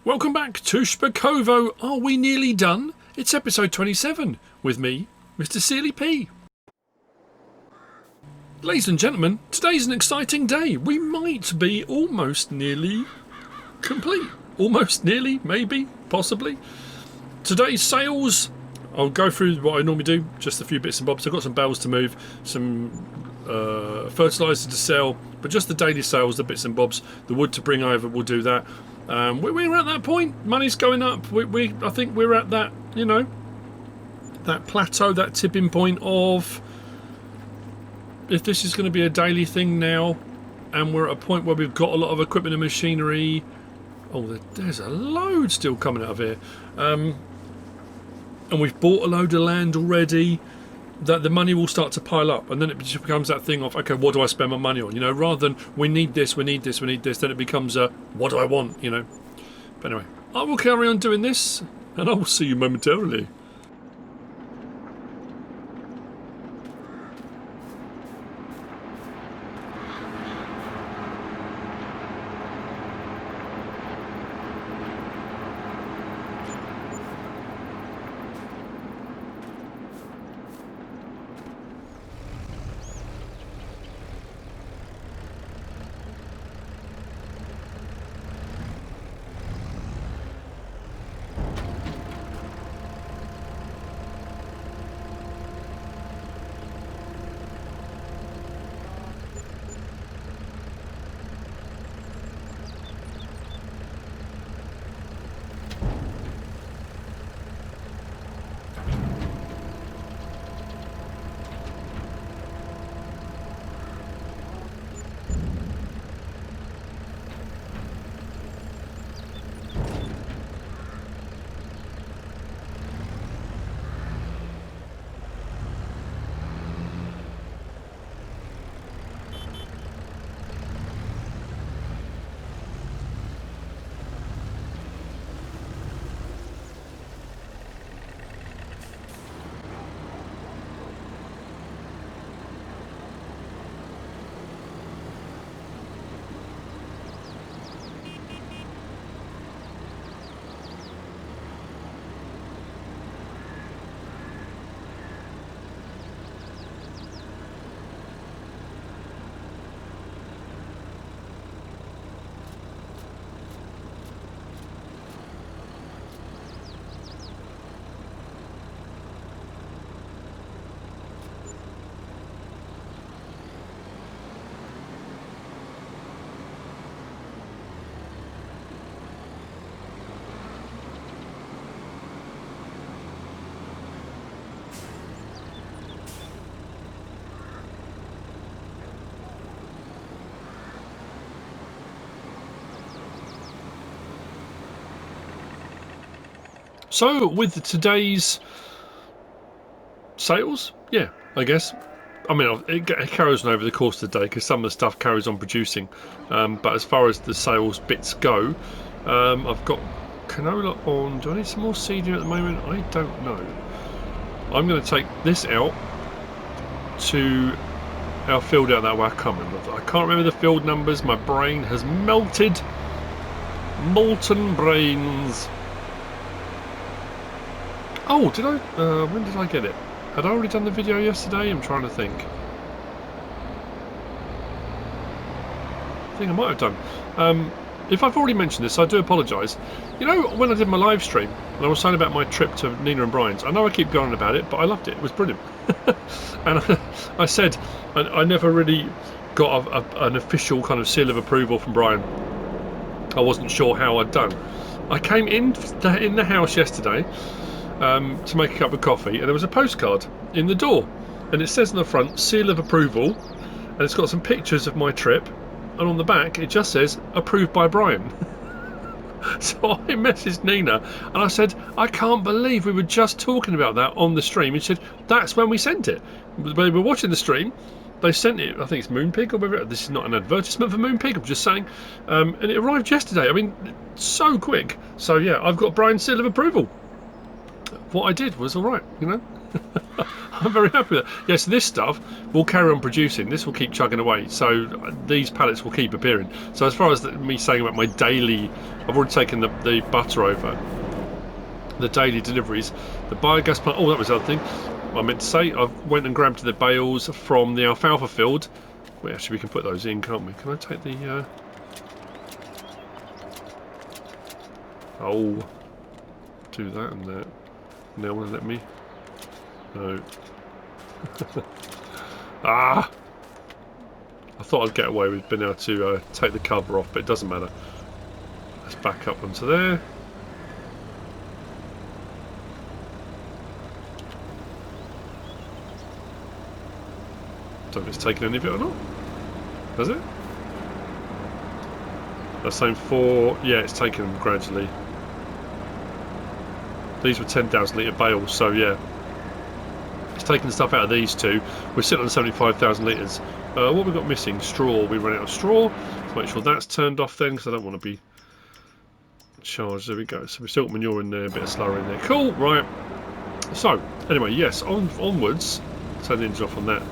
Welcome back to Szpakowo. Are we nearly done? It's episode 27 with me, MrSealyp. Ladies and gentlemen, today's an exciting day. We might be almost nearly complete. Almost nearly, maybe, possibly. Today's sales, I'll go through what I normally do, just a few bits and bobs. I've got some bales to move, some fertiliser to sell, but just the daily sales, the bits and bobs, the wood to bring over, we'll do that. We're at that point. Money's going up. I think we're at that, you know, that plateau, that tipping point of if this is going to be a daily thing now, and we're at a point where we've got a lot of equipment and machinery. Oh, there's a load still coming out of here, and we've bought a load of land already. That the money will start to pile up, and then it just becomes that thing of, okay, what do I spend my money on? You know, rather than we need this, we need this, we need this, then it becomes a what do I want? You know. But anyway, I will carry on doing this, and I will see you momentarily. So, with today's sales, yeah, I guess. I mean, it carries on over the course of the day because some of the stuff carries on producing. But as far as the sales bits go, I've got canola on. Do I need some more seeding at the moment? I don't know. I'm going to take this out to our field out that way. I can't remember the field numbers. My brain has melted. Molten brains. Oh, did I? When did I get it? Had I already done the video yesterday? I'm trying to think. I think I might have done. If I've already mentioned this, I do apologise. You know, when I did my live stream, and I was saying about my trip to Nina and Brian's, I know I keep going on about it, but I loved it. It was brilliant. And I said I never really got an official kind of seal of approval from Brian. I wasn't sure how I'd done. I came in the house yesterday to make a cup of coffee, and there was a postcard in the door, and it says on the front seal of approval, and it's got some pictures of my trip, and on the back it just says approved by Brian. So I messaged Nina and I said, I can't believe we were just talking about that on the stream. He said, that's when we sent it. When we were watching the stream, they sent it. I think it's Moonpig or whatever. This is not an advertisement for Moonpig, I'm just saying. And it arrived yesterday. I mean, so quick. So yeah, I've got Brian's seal of approval. what I did was alright, you know. I'm very happy with that. Yes, this stuff will carry on producing. This will keep chugging away. So these pallets will keep appearing. So as far as me saying about my daily, I've already taken the butter over. The daily deliveries, the biogas plant. Oh, that was the other thing I meant to say. I went and grabbed the bales from the alfalfa field. Well, actually, we can put those in, can't we? Can I take the? Oh, do that and that. Now, want to let me? No. Ah! I thought I'd get away with being able to take the cover off, but it doesn't matter. Let's back up onto there. Don't know if it's taken any of it or not. Has it? That's saying 4. Yeah, it's taken them gradually. These were 10,000 litre bales, so yeah. It's taking the stuff out of these two. We're sitting on 75,000 litres. What have we got missing? Straw. We run out of straw. Let's make sure that's turned off then, because I don't want to be charged. There we go. So we've still got manure in there, a bit of slurry in there. Cool, right. So, anyway, yes, onwards. Turn the engine off on that.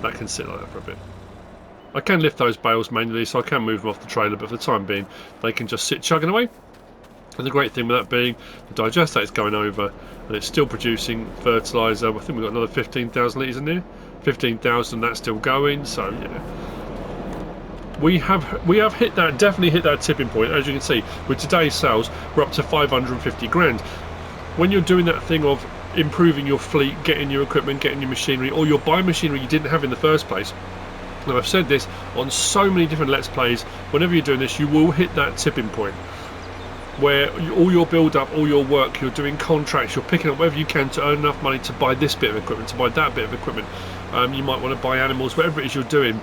That can sit like that for a bit. I can lift those bales manually, so I can move them off the trailer, but for the time being, they can just sit chugging away. And the great thing with that being, the digestate is going over, and it's still producing fertiliser. I think we've got another 15,000 litres in there. 15,000, that's still going. So yeah, we have hit that, definitely hit that tipping point. As you can see, with today's sales, we're up to 550 grand. When you're doing that thing of improving your fleet, getting your equipment, getting your machinery, or you're buying machinery you didn't have in the first place. Now I've said this on so many different Let's Plays. Whenever you're doing this, you will hit that tipping point where all your build up, all your work, you're doing contracts, you're picking up whatever you can to earn enough money to buy this bit of equipment, to buy that bit of equipment. You might want to buy animals, whatever it is you're doing.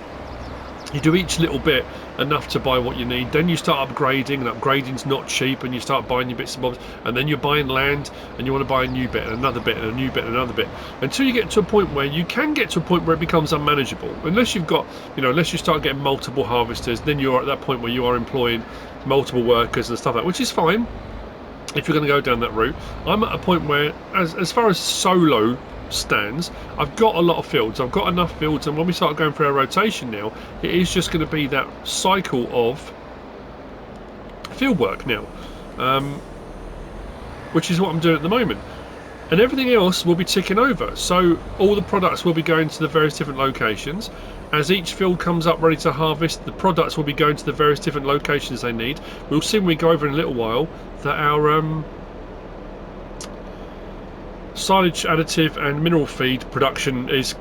You do each little bit enough to buy what you need, then you start upgrading, and upgrading's not cheap, and you start buying your bits and bobs, and then you're buying land, and you want to buy a new bit, and another bit, and a new bit, and another bit, until you get to a point where you can get to a point where it becomes unmanageable. Unless you've got, unless you start getting multiple harvesters, then you're at that point where you are employing multiple workers and stuff like that, which is fine if you're going to go down that route. I'm at a point where, as far as solo stands, I've got a lot of fields, I've got enough fields, and when we start going through our rotation now, it is just going to be that cycle of field work now, which is what I'm doing at the moment, and everything else will be ticking over. So all the products will be going to the various different locations. As each field comes up ready to harvest, the products will be going to the various different locations they need. We'll see when we go over in a little while that our silage additive and mineral feed production is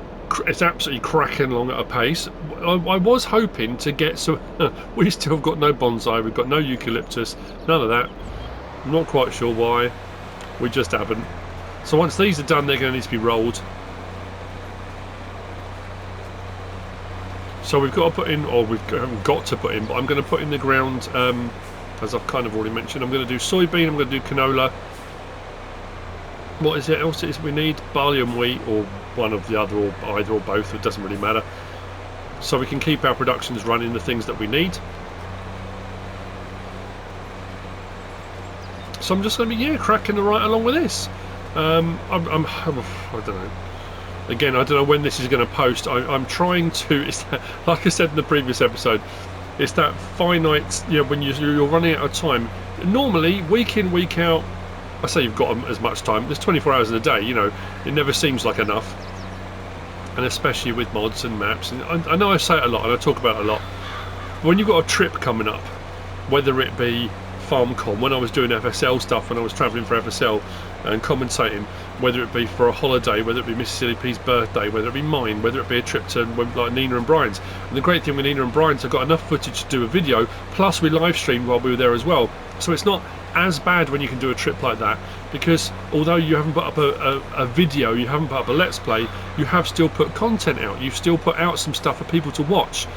absolutely cracking along at a pace. I was hoping to get some. We still have got no bonsai, we've got no eucalyptus, none of that. I'm not quite sure why. We just haven't. So once these are done, they're going to need to be rolled. So we've got to put in, or haven't got to put in, but I'm going to put in the ground, as I've kind of already mentioned, I'm going to do soybean, I'm going to do canola. What is it else we need? Barley and wheat, or one of the other, or either or both, it doesn't really matter. So we can keep our productions running, the things that we need. So I'm just going to be, cracking right along with this. I don't know. Again, I don't know when this is going to post. I'm trying to, it's that, like I said in the previous episode, it's that finite, when you're running out of time. Normally, week in, week out, I say you've got as much time, there's 24 hours in a day, it never seems like enough. And especially with mods and maps, and I know I say it a lot and I talk about it a lot. When you've got a trip coming up, whether it be FarmCon, when I was doing FSL stuff, when I was travelling for FSL and commentating, whether it be for a holiday, whether it be MrSealyp's birthday, whether it be mine, whether it be a trip to like Nina and Brian's. And the great thing with Nina and Brian's, I've got enough footage to do a video, plus we live streamed while we were there as well. So it's not as bad when you can do a trip like that, because although you haven't put up a video, you haven't put up a Let's Play, you have still put content out, you've still put out some stuff for people to watch,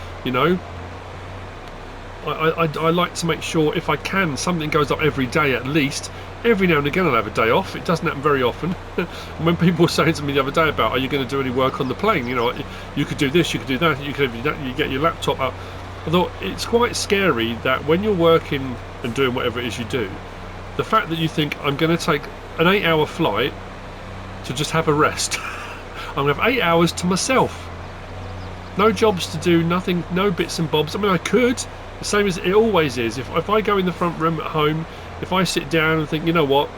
I like to make sure, if I can, something goes up every day at least. Every now and again I'll have a day off. It doesn't happen very often. When people were saying to me the other day about, are you going to do any work on the plane? You could do this, you could do that, you could do that, you get your laptop up. I thought it's quite scary that when you're working and doing whatever it is you do, the fact that you think, I'm going to take an 8-hour flight to just have a rest. I'm going to have 8 hours to myself. No jobs to do, nothing, no bits and bobs. I mean, I could, the same as it always is. If I go in the front room at home, if I sit down and think, you know what,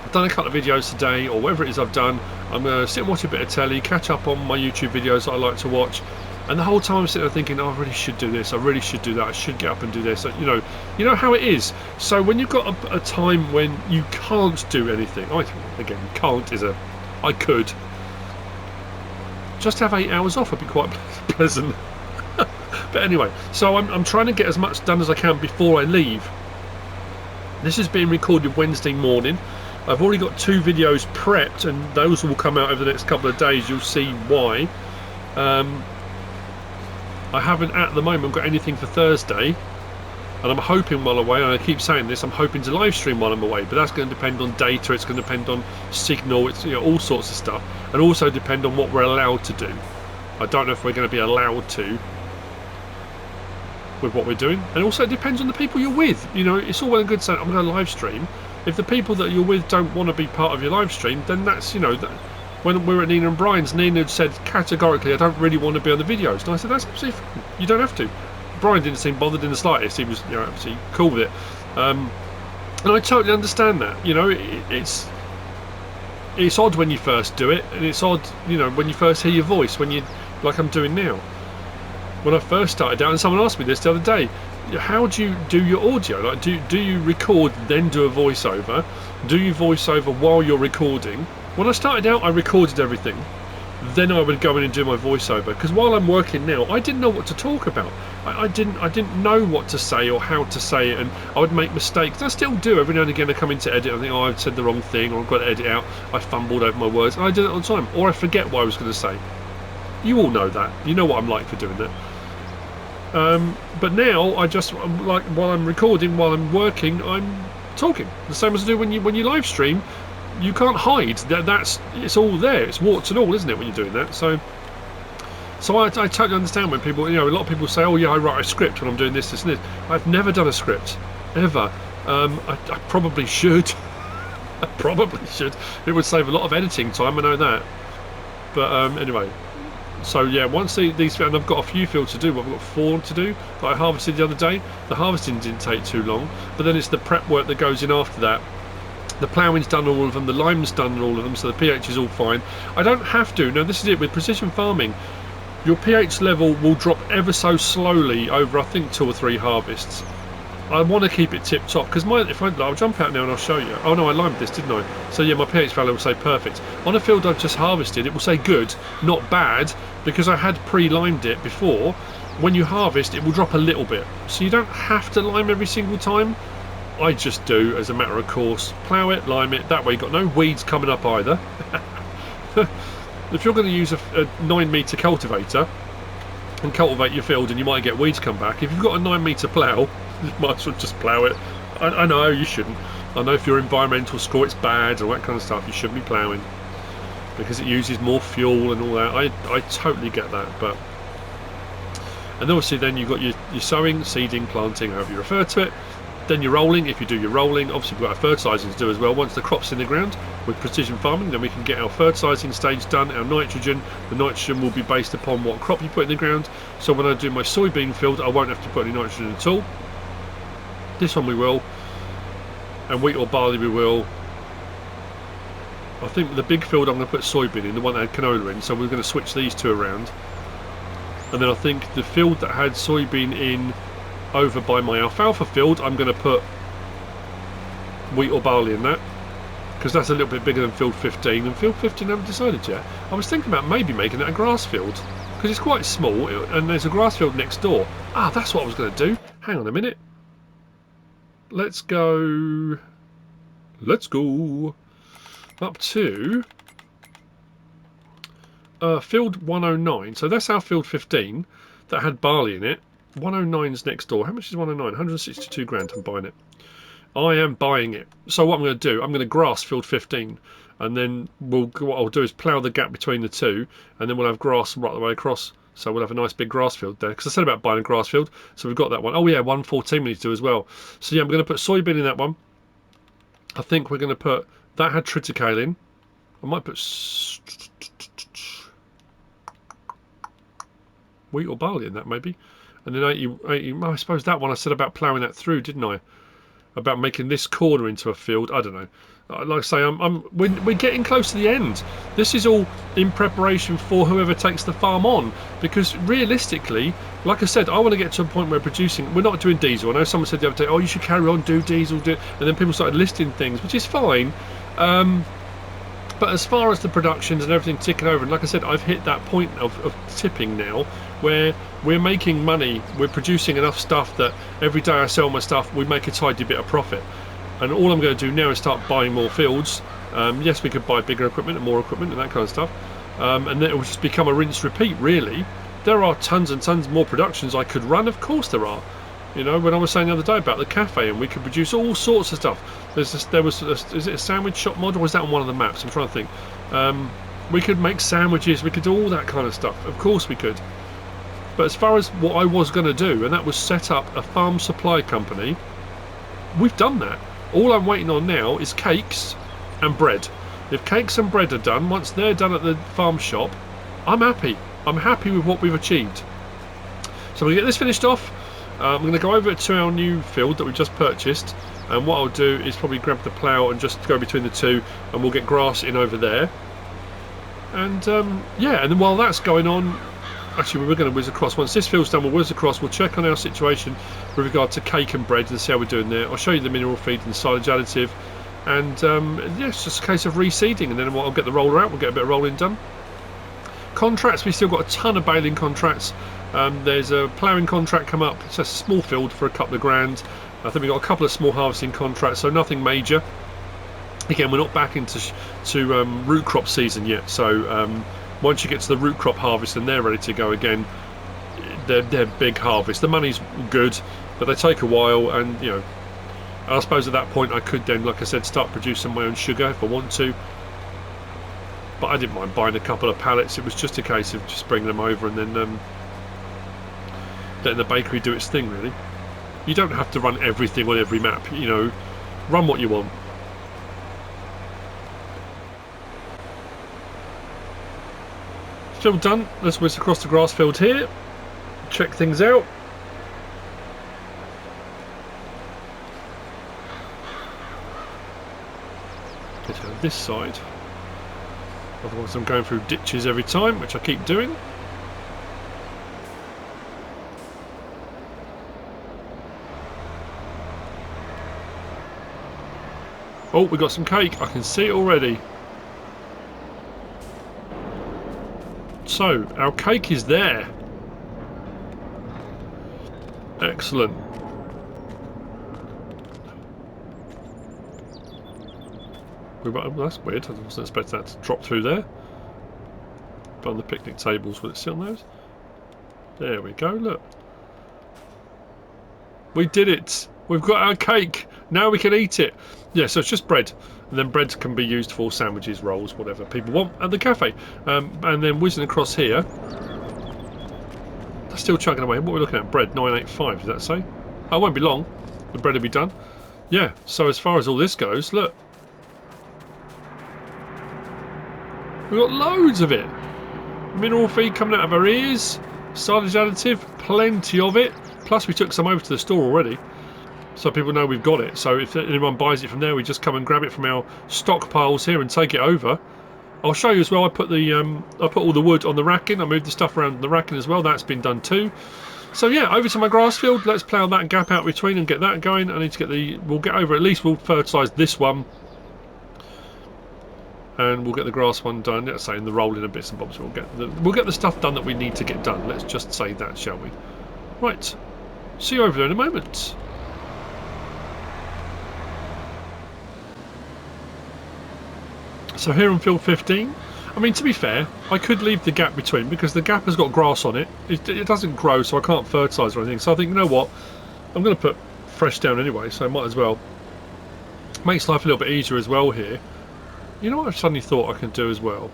I've done a couple of videos today, or whatever it is I've done, I'm going to sit and watch a bit of telly, catch up on my YouTube videos that I like to watch, and the whole time I'm sitting there thinking, oh, I really should do this, I really should do that, I should get up and do this. You know how it is. So when you've got a time when you can't do anything, again, can't is I could. Just have 8 hours off would be quite pleasant. But anyway, so I'm trying to get as much done as I can before I leave. This is being recorded Wednesday morning. I've already got 2 videos prepped, and those will come out over the next couple of days. You'll see why. I haven't at the moment got anything for Thursday, and I'm hoping while away, and I keep saying this, I'm hoping to live stream while I'm away, but that's going to depend on data, it's going to depend on signal, it's all sorts of stuff, and also depend on what we're allowed to do. I don't know if we're going to be allowed to with what we're doing, and also it depends on the people you're with. It's all well and good saying I'm going to live stream. If the people that you're with don't want to be part of your live stream, then that's, when we were at Nina and Brian's, Nina had said categorically, I don't really want to be on the videos, and I said that's absolutely fine, you don't have to. Brian didn't seem bothered in the slightest. He was, absolutely cool with it, and I totally understand that. It's odd when you first do it, and it's odd, when you first hear your voice, when you, like I'm doing now. When I first started out, and someone asked me this the other day, how do you do your audio? Like, do you record then do a voiceover? Do you voiceover while you're recording? When I started out, I recorded everything. Then I would go in and do my voiceover, because while I'm working now, I didn't know what to talk about. I didn't know what to say or how to say it, and I would make mistakes. I still do every now and again. I come in to edit, I think, oh, I've said the wrong thing, or I've got to edit out. I fumbled over my words, and I do it all the time. Or I forget what I was going to say. You all know that. You know what I'm like for doing that. But now I just, like, while I'm recording, while I'm working, I'm talking. The same as I do when you live stream. You can't hide. It's all there. It's warts and all, isn't it, when you're doing that? So I totally understand when people, a lot of people say, oh yeah, I write a script when I'm doing this, and this. I've never done a script, ever. I probably should. I probably should. It would save a lot of editing time, I know that. But anyway. So yeah, once these, and I've got a few fields to do. I've got 4 to do that I harvested the other day. The harvesting didn't take too long, but then it's the prep work that goes in after that. The ploughing's done all of them, the lime's done all of them, so the pH is all fine. I don't have to. Now this is it, with precision farming, your pH level will drop ever so slowly over, I think, 2 or 3 harvests. I want to keep it tip top, because I'll jump out now and I'll show you. Oh no, I limed this, didn't I? So yeah, my pH value will say perfect. On a field I've just harvested, it will say good, not bad, because I had pre-limed it before. When you harvest, it will drop a little bit, so you don't have to lime every single time. I just do as a matter of course. Plough it, lime it, that way you've got no weeds coming up either. If you're going to use a 9-metre cultivator and cultivate your field, and you might get weeds come back, if you've got a 9-metre plough, you might as well just plough it. I know you shouldn't. I know if you're environmental score it's bad and all that kind of stuff, you shouldn't be ploughing because it uses more fuel and all that. I totally get that, but... And obviously then you've got your sowing, seeding, planting, however you refer to it. Then you're rolling, if you do your rolling. Obviously we've got our fertilising to do as well. Once the crop's in the ground with precision farming, then we can get our fertilising stage done, our nitrogen. The nitrogen will be based upon what crop you put in the ground. So when I do my soybean field, I won't have to put any nitrogen at all. This one we will, and wheat or barley we will. I think the big field I'm going to put soybean in, the one that had canola in, so we're going to switch these 2 around. And then I think the field that had soybean in over by my alfalfa field, I'm going to put wheat or barley in that, because that's a little bit bigger than field 15, and field 15 I haven't decided yet. I was thinking about maybe making that a grass field, because it's quite small, and there's a grass field next door. Ah, that's what I was going to do. Hang on a minute. Let's go up to field 109. So that's our field 15 that had barley in it. 109's next door. How much is 109? 162 grand. I'm buying it. I am buying it. So what I'm going to do, I'm going to grass field 15, and then what I'll do is plough the gap between the 2, and then we'll have grass right the way across. So we'll have a nice big grass field there, because I said about buying a grass field, so we've got that one. Oh yeah, 114 we need to do as well. So yeah, I'm going to put soybean in that one. I think we're going to put, that had triticale in, I might put wheat or barley in that maybe. And then 80, I suppose that one I said about ploughing that through, didn't I? About making this corner into a field. I don't know. Like I say, we're getting close to the end. This is all in preparation for whoever takes the farm on. Because realistically, like I said, I want to get to a point where producing. We're not doing diesel. I know someone said the other day, oh, you should carry on, do diesel, and then people started listing things, which is fine. But as far as the productions and everything ticking over, and like I said, I've hit that point of tipping now, where we're making money, we're producing enough stuff that every day I sell my stuff, we make a tidy bit of profit. And all I'm going to do now is start buying more fields. Yes, we could buy bigger equipment and more equipment and that kind of stuff. And then it will just become a rinse repeat, really. There are tons and tons more productions I could run, of course there are. You know, when I was saying the other day about the cafe, and we could produce all sorts of stuff. Is it a sandwich shop model, or is that on one of the maps? I'm trying to think. We could make sandwiches, we could do all that kind of stuff. Of course we could. But as far as what I was going to do, and that was set up a farm supply company, we've done that. All I'm waiting on now is cakes and bread. If cakes and bread are done, once they're done at the farm shop, I'm happy. I'm happy with what we've achieved. So I'm going to get this finished off. I'm going to go over to our new field that we just purchased, and what I'll do is probably grab the plough and just go between the two, and we'll get grass in over there. And yeah, and then while that's going on, actually we're going to whiz across. Once this field's done, we'll whiz across, we'll check on our situation with regard to cake and bread and see how we're doing there. I'll show you the mineral feed and silage additive, and yeah, it's just a case of reseeding, and then I'll get the roller out, we'll get a bit of rolling done. Contracts, we've still got a ton of baling contracts. There's a ploughing contract come up. It's a small field for a couple of grand. I think we've got a couple of small harvesting contracts, so nothing major. Again, we're not back into root crop season yet, so once you get to the root crop harvest and they're ready to go again, they're big harvests. The money's good, but they take a while, and you know, I suppose at that point I could then, like I said, start producing my own sugar if I want to. But I didn't mind buying a couple of pallets. It was just a case of just bringing them over and then letting the bakery do its thing, really. You don't have to run everything on every map, you know. Run what you want. Field done. Let's whiz across the grass field here. Check things out. Get to this side. Otherwise I'm going through ditches every time, which I keep doing. Oh, we got some cake. I can see it already. So, our cake is there. Excellent. Well, that's weird. I wasn't expecting that to drop through there. But on the picnic tables, will it sit on those? There we go, look. We did it. We've got our cake. Now we can eat it. Yeah, so it's just bread. And then bread can be used for sandwiches, rolls, whatever people want at the cafe. And then whizzing across here. That's still chugging away. What are we looking at? Bread, 985, does that say? Oh, it won't be long. The bread will be done. Yeah, so as far as all this goes, look. We've got loads of it. Mineral feed coming out of our ears. Silage additive, plenty of it. Plus we took some over to the store already, so people know we've got it. So if anyone buys it from there, we just come and grab it from our stockpiles here and take it over. I'll show you as well. I put all the wood on the racking. I moved the stuff around the racking as well. That's been done too. So yeah, over to my grass field. Let's plough that gap out between and get that going. I need to get we'll get over, at least we'll fertilise this one. And we'll get the grass one done. Let's say in the rolling and bits and bobs. We'll get the stuff done that we need to get done. Let's just say that, shall we? Right. See you over there in a moment. So here on field 15, I mean, to be fair, I could leave the gap between because the gap has got grass on it. It doesn't grow, so I can't fertilise or anything. So I think, you know what, I'm going to put fresh down anyway, so I might as well. Makes life a little bit easier as well here. You know what I've suddenly thought I can do as well?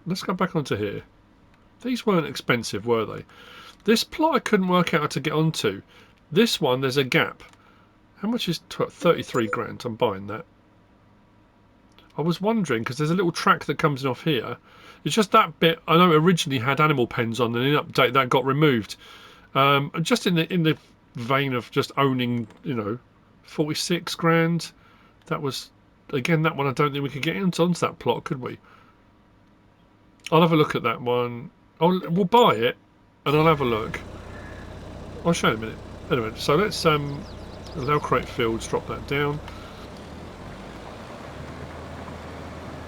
Let's go back onto here. These weren't expensive, were they? This plot I couldn't work out how to get onto. This one, there's a gap. How much is 33 grand? I'm buying that. I was wondering, because there's a little track that comes in off here. It's just that bit. I know it originally had animal pens on, and in update that got removed. Just in the vein of just owning, 46 grand. That was, again, that one. I don't think we could get onto that plot, could we? I'll have a look at that one. We'll buy it, and I'll have a look. I'll show you in a minute. Anyway, so let's allow create fields. Drop that down.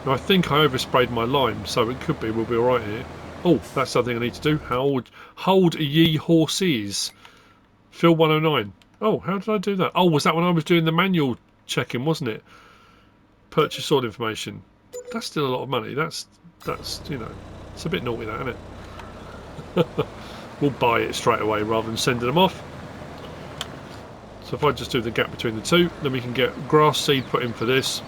Now, I think I oversprayed my lime, so it could be we'll be all right here. Oh, that's something I need to do. Hold ye horses. Fill 109. Oh, how did I do that? Oh, was that when I was doing the manual checking, wasn't it? Purchase sort information. That's still a lot of money. That's it's a bit naughty, that, isn't it? We'll buy it straight away rather than sending them off. So if I just do the gap between the two, then we can get grass seed put in for this.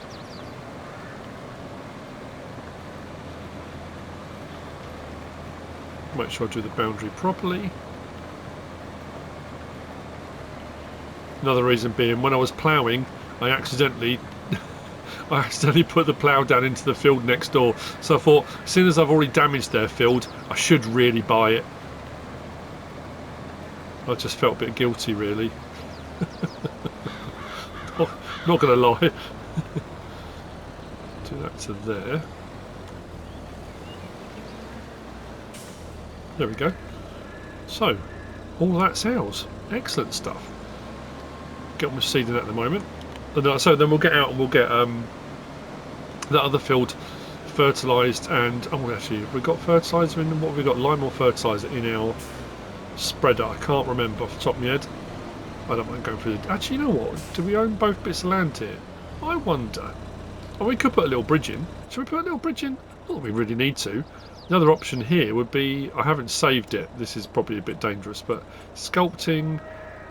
Make sure I do the boundary properly. Another reason being, when I was ploughing, I accidentally put the plough down into the field next door. So I thought, as soon as I've already damaged their field, I should really buy it. I just felt a bit guilty, really. Not going to lie. Do that to there. There we go. So, all that's ours. Excellent stuff. Get on with seeding at the moment. And so then we'll get out and we'll get that other field fertilised. And actually, have we got fertiliser in? What have we got? Lime or fertiliser in our spreader? I can't remember off the top of my head. I don't mind going through the... Actually, you know what? Do we own both bits of land here? I wonder. Oh, we could put a little bridge in. Should we put a little bridge in? Not that we really need to. Another option here would be, I haven't saved it, this is probably a bit dangerous, but sculpting,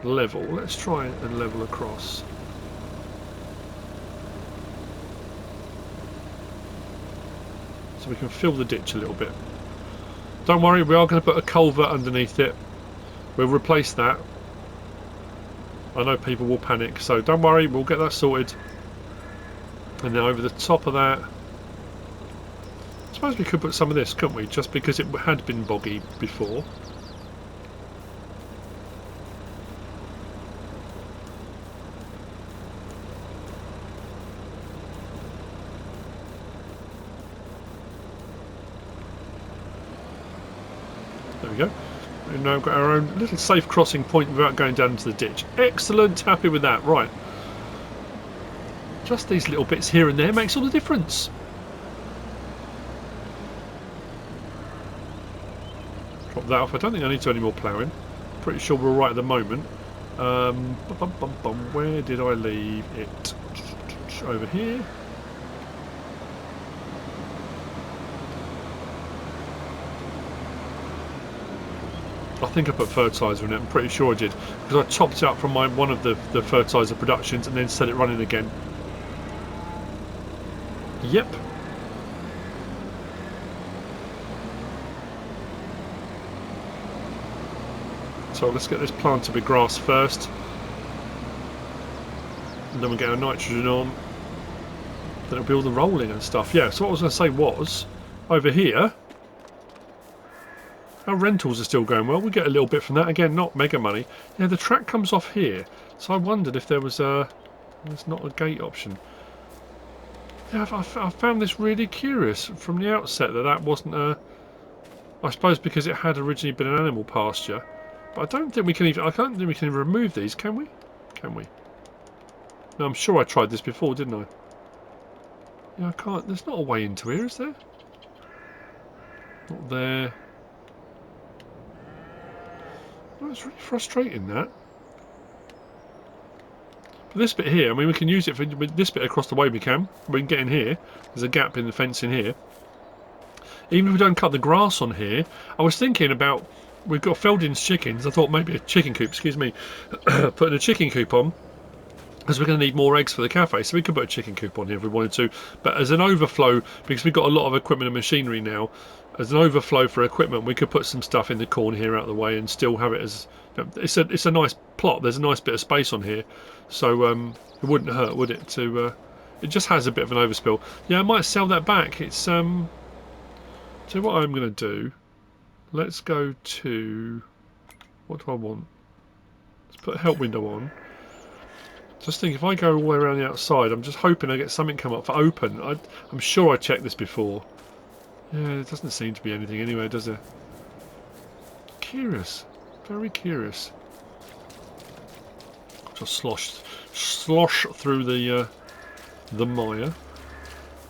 level. Let's try and level across. So we can fill the ditch a little bit. Don't worry, we are going to put a culvert underneath it. We'll replace that. I know people will panic, so don't worry, we'll get that sorted. And then over the top of that, I suppose we could put some of this, couldn't we? Just because it had been boggy before. There we go. We've now got our own little safe crossing point without going down into the ditch. Excellent, happy with that. Right. Just these little bits here and there makes all the difference. Drop that off. I don't think I need to do any more ploughing. Pretty sure we're all right at the moment. Where did I leave it? Over here. I think I put fertiliser in it. I'm pretty sure I did, because I topped it up from one of the fertiliser productions and then set it running again. Yep. So let's get this planted with grass first, and then we'll get our nitrogen on. Then it'll be all the rolling and stuff. Yeah, so what I was going to say was, over here, our rentals are still going well. We get a little bit from that. Again, not mega money. Yeah, the track comes off here, so I wondered if there was a... There's not a gate option. Yeah, I found this really curious from the outset that wasn't a... I suppose because it had originally been an animal pasture. But I don't think we can even... I don't think we can even remove these, can we? Can we? No, I'm sure I tried this before, didn't I? Yeah, I can't... There's not a way into here, is there? Not there. Oh, it's really frustrating, that. But this bit here, I mean, we can use it for this bit across the way. We can get in here. There's a gap in the fence in here. Even if we don't cut the grass on here, I was thinking about, we've got Felding's chickens. I thought maybe a chicken coop, excuse me, putting a chicken coop on, because we're going to need more eggs for the cafe, so we could put a chicken coop on here if we wanted to. But as an overflow, because we've got a lot of equipment and machinery now, as an overflow for equipment, we could put some stuff in the corner here out of the way and still have it as... It's a nice plot. There's a nice bit of space on here, so it wouldn't hurt, would it, to It just has a bit of an overspill. Yeah, I might sell that back. It's so what I'm going to do. Let's go to, what do I want? Let's put a help window on. Just think, if I go all the way around the outside, I'm just hoping I get something come up for open. I'm sure I checked this before. Yeah, it doesn't seem to be anything anyway, does it? Curious. Very curious. Just slosh through the mire.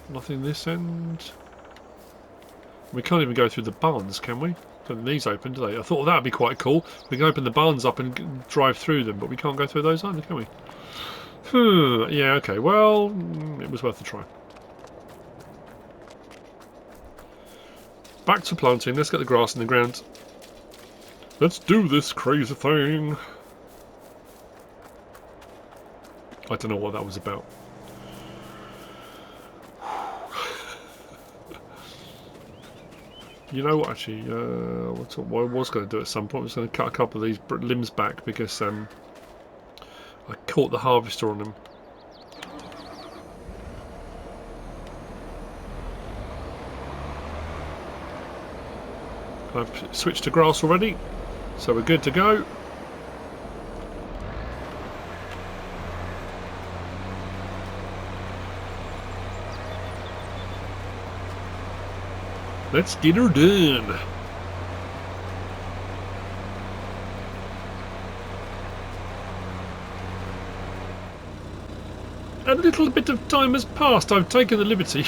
Nothing this end. We can't even go through the barns, can we? Don't think these open, do they? I thought that'd be quite cool. We can open the barns up and drive through them, but we can't go through those either, can we? Yeah, okay. Well, it was worth a try. Back to planting. Let's get the grass in the ground. Let's do this crazy thing. I don't know what that was about. You know what, actually, what I was going to do at some point, I was going to cut a couple of these limbs back because I caught the harvester on them. I've switched to grass already, so we're good to go. Let's get her done. A little bit of time has passed. I've taken the liberty.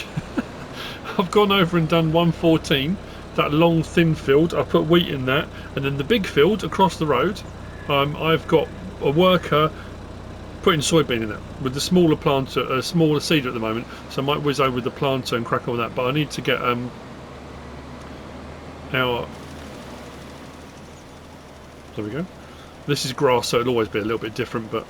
I've gone over and done 114, that long thin field. I put wheat in that, and then the big field across the road, I've got a worker putting soybean in that with the smaller planter, smaller seeder at the moment. So I might whiz over with the planter and crack on with that. But I need to get there we go. This is grass, so it'll always be a little bit different, but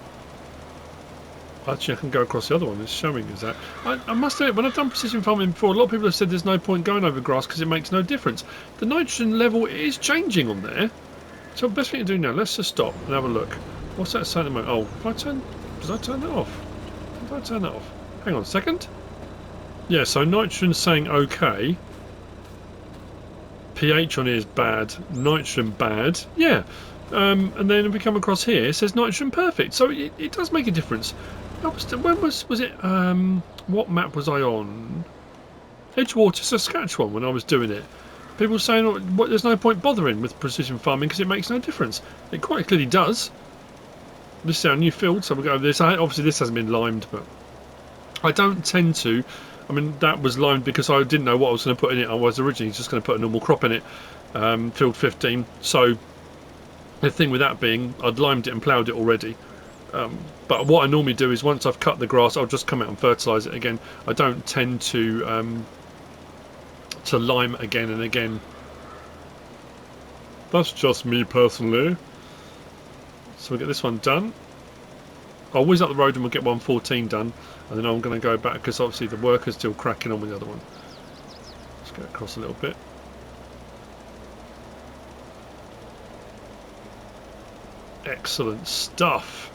actually I can go across the other one. It's showing us that. I must admit, when I've done precision farming before, a lot of people have said there's no point going over grass because it makes no difference. The nitrogen level is changing on there. So the best thing to do now, let's just stop and have a look. What's that saying at the moment? Oh, did I turn that off? Did I turn that off? Hang on a second. Yeah, so nitrogen's saying okay. pH on here is bad. Nitrogen bad. Yeah. And then if we come across here, it says nitrogen perfect. So it does make a difference. When was it? What map was I on? Edgewater, Saskatchewan, when I was doing it. People were saying, oh, there's no point bothering with precision farming because it makes no difference. It quite clearly does. This is our new field, so we'll go over this. Obviously, this hasn't been limed, but I don't tend to. I mean, that was limed because I didn't know what I was going to put in it. I was originally just going to put a normal crop in it, field 15. So the thing with that being, I'd limed it and ploughed it already. But what I normally do is once I've cut the grass, I'll just come out and fertilise it again. I don't tend to lime again and again. That's just me personally. So we'll get this one done. I'll whiz up the road and we'll get 114 done, and then I'm going to go back because obviously the worker's still cracking on with the other one. Let's get across a little bit. Excellent stuff.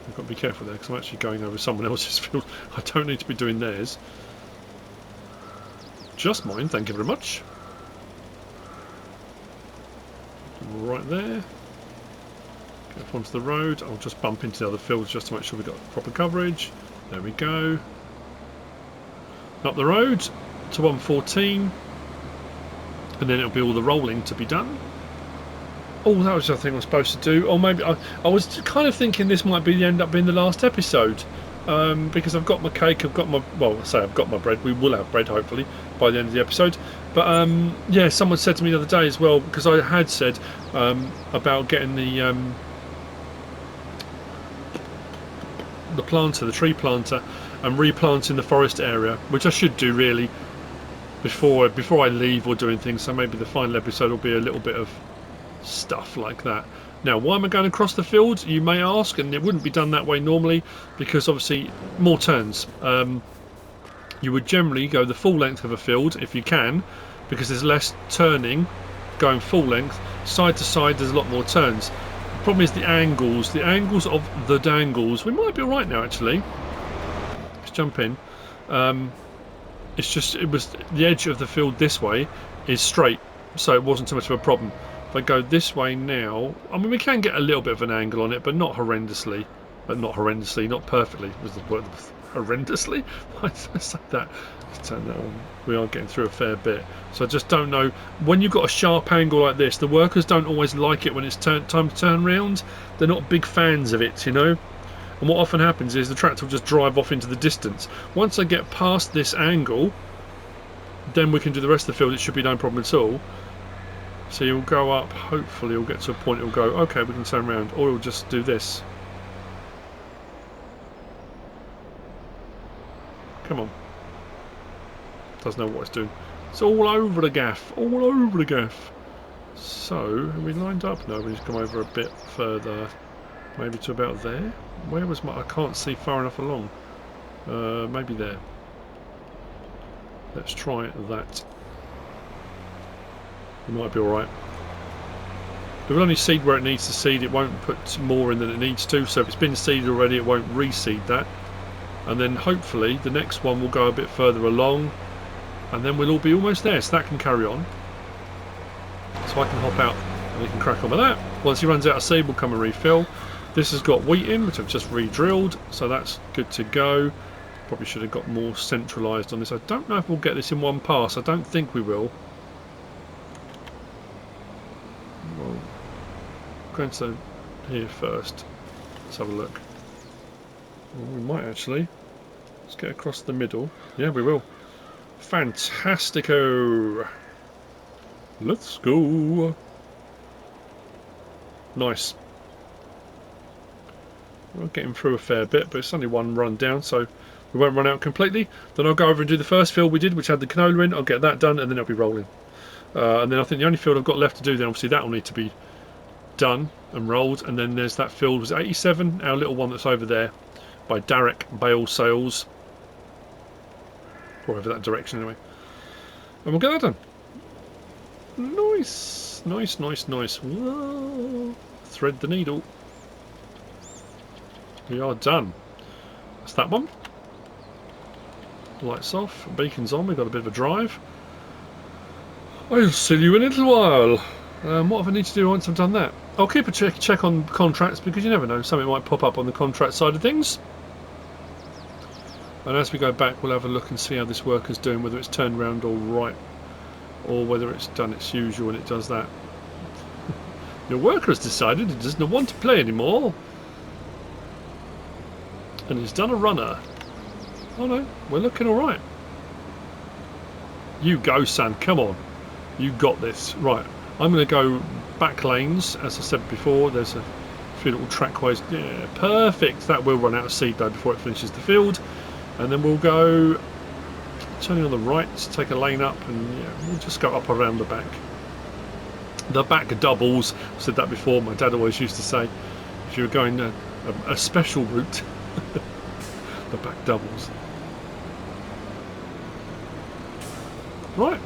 I've got to be careful there because I'm actually going over someone else's field. I don't need to be doing theirs. Just mine, thank you very much. Right there. Get up onto the road. I'll just bump into the other fields just to make sure we've got proper coverage. There we go. Up the road to 114. And then it'll be all the rolling to be done. Oh, that was the thing I was supposed to do. Or maybe I was kind of thinking this might be end up being the last episode. Because I've got my cake, I've got my, well, I say I've got my bread, we will have bread hopefully by the end of the episode, but yeah, someone said to me the other day as well, because I had said about getting the planter, the tree planter, and replanting the forest area, which I should do really before I leave or doing things, so maybe the final episode will be a little bit of stuff like that. Now, why am I going across the field, you may ask, and it wouldn't be done that way normally because obviously more turns. You would generally go the full length of a field if you can, because there's less turning going full length. Side to side there's a lot more turns. The problem is the angles of the dangles. We might be alright now actually. Let's jump in. It's just, it was the edge of the field this way is straight, so it wasn't too much of a problem. If I go this way now, I mean we can get a little bit of an angle on it, but not horrendously. Not perfectly. Was the word horrendously? Why did I say that? Let's turn that on. We are getting through a fair bit, so I just don't know. When you've got a sharp angle like this, the workers don't always like it when it's time to turn round. They're not big fans of it, you know. And what often happens is the tractor will just drive off into the distance. Once I get past this angle, then we can do the rest of the field. It should be no problem at all. So you'll go up, hopefully you'll get to a point, it'll go, okay, we can turn around, or it'll just do this. Come on. Doesn't know what it's doing. It's all over the gaff, all over the gaff. So, are we lined up? No, we just come over a bit further, maybe to about there. Where was my, I can't see far enough along. Maybe there. Let's try that. It might be alright. It will only seed where it needs to seed. It won't put more in than it needs to. So if it's been seeded already, it won't reseed that. And then hopefully the next one will go a bit further along. And then we'll all be almost there. So that can carry on. So I can hop out and we can crack on with that. Once he runs out of seed, we'll come and refill. This has got wheat in, which I've just re-drilled. So that's good to go. Probably should have got more centralised on this. I don't know if we'll get this in one pass. I don't think we will. Well, going to here first. Let's have a look. Well, we might actually. Let's get across the middle. Yeah, we will. Fantastico! Let's go! Nice. We're getting through a fair bit, but it's only one run down, so we won't run out completely. Then I'll go over and do the first field we did, which had the canola in. I'll get that done, and then I'll be rolling. And then I think the only field I've got left to do, then obviously that will need to be done and rolled. And then there's that field, was it 87? Our little one that's over there by Derek Bale Sales. Or over that direction anyway. And we'll get that done. Nice. Nice, nice, nice. Whoa. Thread the needle. We are done. That's that one. Lights off, beacon's on, we've got a bit of a drive. I'll see you in a little while. What have I need to do once I've done that? I'll keep a check on contracts because you never know, something might pop up on the contract side of things. And as we go back, we'll have a look and see how this worker's doing, whether it's turned around all right or whether it's done its usual and it does that. Your worker has decided it doesn't want to play anymore. And he's done a runner. Oh no, we're looking alright. You go, son, come on. You got this. Right, I'm going to go back lanes, as I said before. There's a few little trackways. Yeah, perfect. That will run out of seed though before it finishes the field. And then we'll go turning on the right to take a lane up, and yeah, we'll just go up around the back. The back doubles. I've said that before. My dad always used to say, if you were going a special route, the back doubles. Right.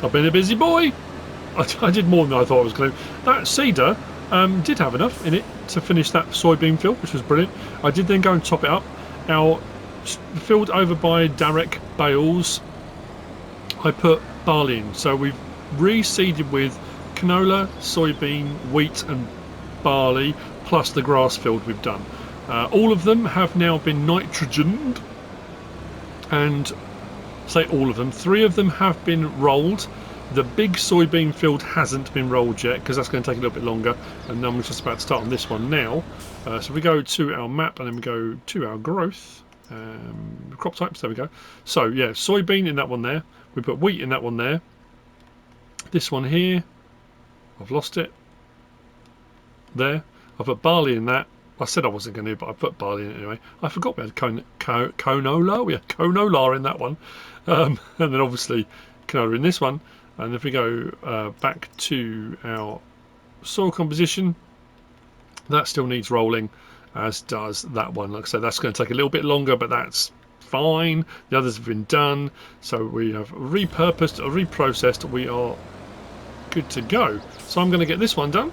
I've been a busy boy. I did more than I thought I was going to. That cedar did have enough in it to finish that soybean field, which was brilliant. I did then go and top it up. Our field over by Derek Bales, I put barley in. So we've reseeded with canola, soybean, wheat and barley, plus the grass field we've done. All of them have now been nitrogened, and say all of them, 3 of them have been rolled. The big soybean field hasn't been rolled yet because that's going to take a little bit longer, and I'm just about to start on this one now. So we go to our map and then we go to our growth, crop types, there we go. So yeah, soybean in that one there, we put wheat in that one there. This one here, I've lost it. There, I put barley in that. I said I wasn't going to, but I put barley in it anyway. I forgot we had canola. We had canola in that one. And then obviously canola in this one. And if we go back to our soil composition, that still needs rolling, as does that one. Like I said, that's going to take a little bit longer, but that's fine. The others have been done. So we have repurposed or reprocessed. We are good to go. So I'm going to get this one done.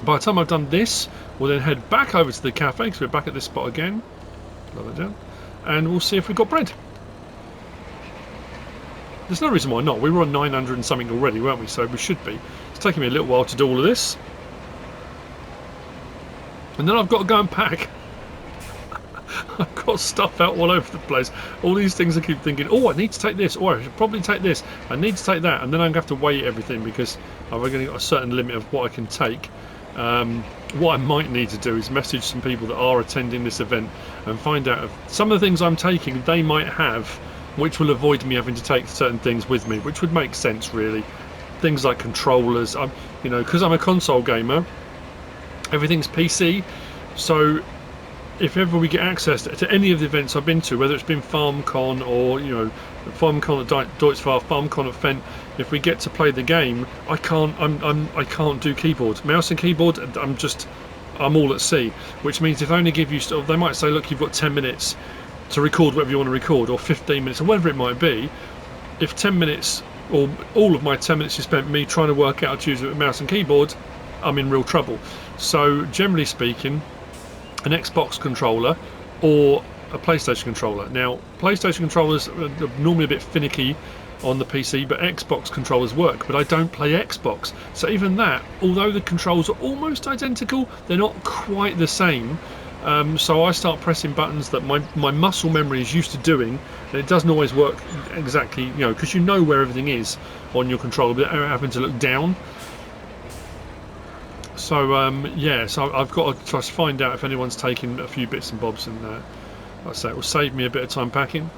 By the time I've done this, we'll then head back over to the cafe, because we're back at this spot again. Lower that down. And we'll see if we've got bread. There's no reason why not. We were on 900 and something already, weren't we? So we should be. It's taking me a little while to do all of this. And then I've got to go and pack. I've got stuff out all over the place. All these things I keep thinking, oh, I need to take this. Or I should probably take this. I need to take that. And then I'm going to have to weigh everything because I've only got a certain limit of what I can take. What I might need to do is message some people that are attending this event and find out if some of the things I'm taking they might have, which will avoid me having to take certain things with me, which would make sense really. Things like controllers, you know, because I'm a console gamer, everything's PC, so if ever we get access to any of the events I've been to, whether it's been FarmCon or, you know, FarmCon at Deutschfar, FarmCon at Fent, if we get to play the game, I can't do keyboard, mouse and keyboard. I'm all at sea, which means if they only give you stuff, they might say, look, you've got 10 minutes to record whatever you want to record, or 15 minutes, or whatever it might be. If 10 minutes, or all of my 10 minutes is spent me trying to work out how to use a mouse and keyboard, I'm in real trouble. So generally speaking, an Xbox controller or a PlayStation controller. Now, PlayStation controllers are normally a bit finicky on the PC, but Xbox controllers work, but I don't play Xbox. So even that, although the controls are almost identical, they're not quite the same. So I start pressing buttons that my muscle memory is used to doing, and it doesn't always work exactly, you know, because you know where everything is on your controller without having to look down. So yeah, so I've got to try to find out if anyone's taking a few bits and bobs, and like I say, it will save me a bit of time packing.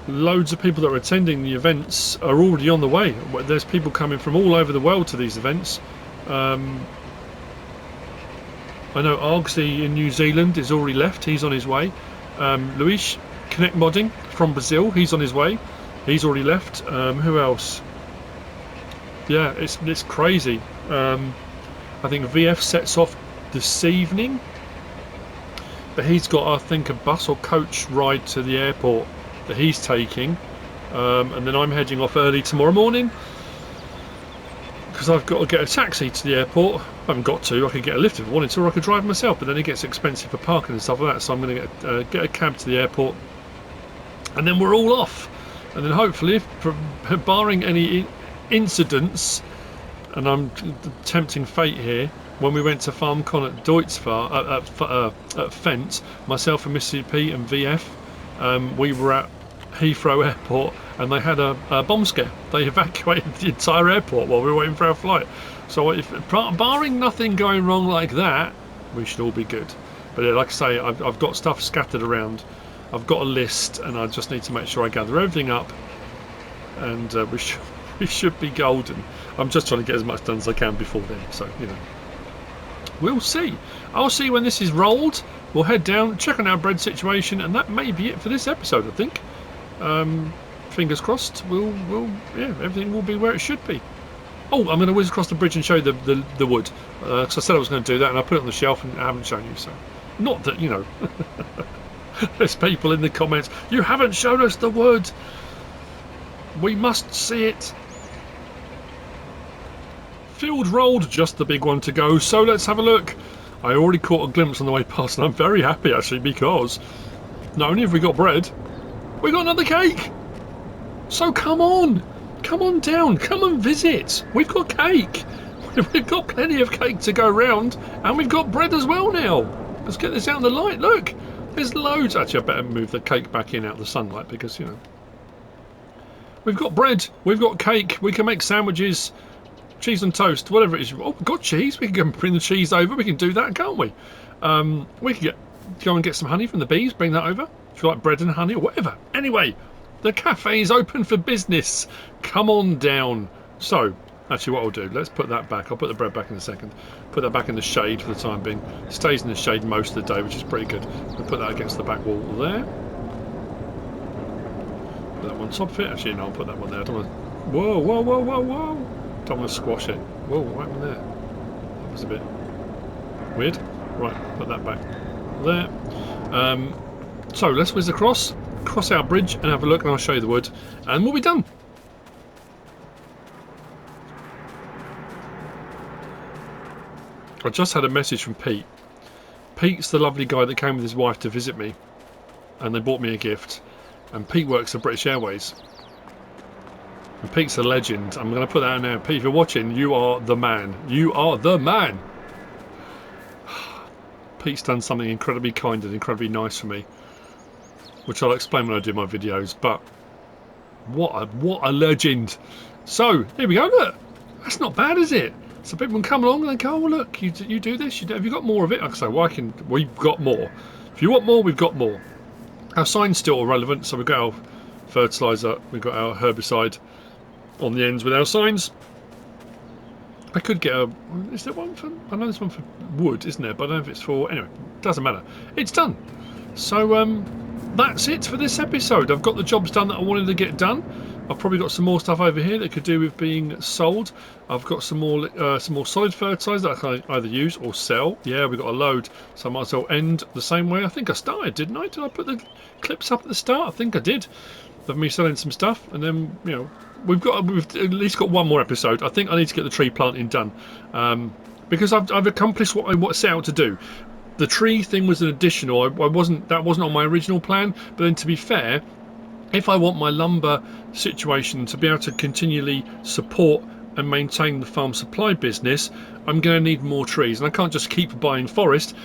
Loads of people that are attending the events are already on the way. There's people coming from all over the world to these events. I know Argsy in New Zealand is already left. He's on his way. Luis Connect Modding from Brazil, he's on his way. He's already left. Who else? Yeah, it's crazy. I think VF sets off this evening, but he's got, I think, a bus or coach ride to the airport that he's taking, and then I'm heading off early tomorrow morning because I've got to get a taxi to the airport. I haven't got to. I could get a lift if I wanted to, or I could drive myself, but then it gets expensive for parking and stuff like that. So I'm going to get a cab to the airport, and then we're all off. And then hopefully, barring any incidents, and I'm tempting fate here, when we went to FarmCon at Deutschfar at Fent, myself and MrSealyp and VF, we were at Heathrow Airport, and they had a bomb scare. They evacuated the entire airport while we were waiting for our flight. So if barring nothing going wrong like that, we should all be good. But yeah, like I say, I've got stuff scattered around. I've got a list, and I just need to make sure I gather everything up, and we should be golden. I'm just trying to get as much done as I can before then, so you know, we'll see. I'll see when this is rolled. We'll head down, check on our bread situation, and that may be it for this episode, I think. Fingers crossed. Yeah, everything will be where it should be. Oh, I'm going to whiz across the bridge and show you the wood, because I said I was going to do that, and I put it on the shelf and I haven't shown you. So, not that, you know, there's people in the comments, you haven't shown us the wood. We must see it. Field rolled, just the big one to go, so let's have a look. I already caught a glimpse on the way past, and I'm very happy actually, because not only have we got bread, we got another cake. So come on, come on down, come and visit. We've got cake. We've got plenty of cake to go round, and we've got bread as well now. Let's get this out in the light. Look, there's loads. Actually, I better move the cake back in out of the sunlight because, you know, we've got bread, we've got cake, we can make sandwiches, cheese and toast, whatever it is. Oh, we've got cheese. We can bring the cheese over. We can do that, can't we? We can go and get some honey from the bees, bring that over. If you like bread and honey or whatever. Anyway, the cafe is open for business. Come on down. So, actually what I'll do, let's put that back. I'll put the bread back in a second. Put that back in the shade for the time being. It stays in the shade most of the day, which is pretty good. I'll put that against the back wall there. Put that one on top of it. Actually, no, I'll put that one there. I don't want to... Whoa, whoa, whoa, whoa, whoa. Don't want to squash it. Whoa, what happened there? That was a bit weird. Right, put that back there. So let's whiz across, cross our bridge and have a look, and I'll show you the wood, and we'll be done. I just had a message from Pete. Pete's the lovely guy that came with his wife to visit me, and they bought me a gift. And Pete works for British Airways. And Pete's a legend. I'm going to put that out now. Pete, if you're watching, you are the man. You are the man. Pete's done something incredibly kind and incredibly nice for me, which I'll explain when I do my videos. But what a legend. So here we go. Look, that's not bad, is it? So people can come along and they go, oh, well, look, you do this. Have you got more of it? I say, well, we've got more. If you want more, we've got more. Our sign's still irrelevant, so we've got our fertiliser, we've got our herbicide on the ends with our signs. I could get a... Is there one for... I know there's one for wood, isn't there? But I don't know if it's for... Anyway, doesn't matter. It's done. So, that's it for this episode. I've got the jobs done that I wanted to get done. I've probably got some more stuff over here that could do with being sold. I've got some more solid fertiliser that I can either use or sell. Yeah, we've got a load, so I might as well end the same way I think I started, didn't I? Did I put the clips up at the start? I think I did. Of me selling some stuff, and then, you know, we've at least got one more episode. I think I need to get the tree planting done, because I've accomplished what I set out to do. The tree thing was an additional. That wasn't on my original plan. But then, to be fair, if I want my lumber situation to be able to continually support and maintain the farm supply business, I'm going to need more trees, and I can't just keep buying forest.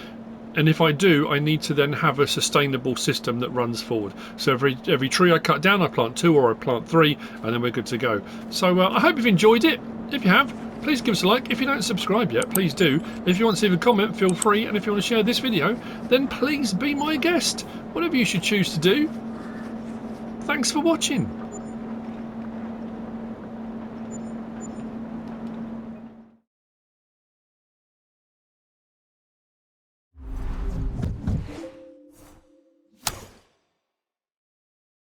And if I do, I need to then have a sustainable system that runs forward. So every tree I cut down, I plant 2 or I plant 3, and then we're good to go. So I hope you've enjoyed it. If you have, please give us a like. If you don't subscribe yet, please do. If you want to leave a comment, feel free. And if you want to share this video, then please be my guest. Whatever you should choose to do. Thanks for watching.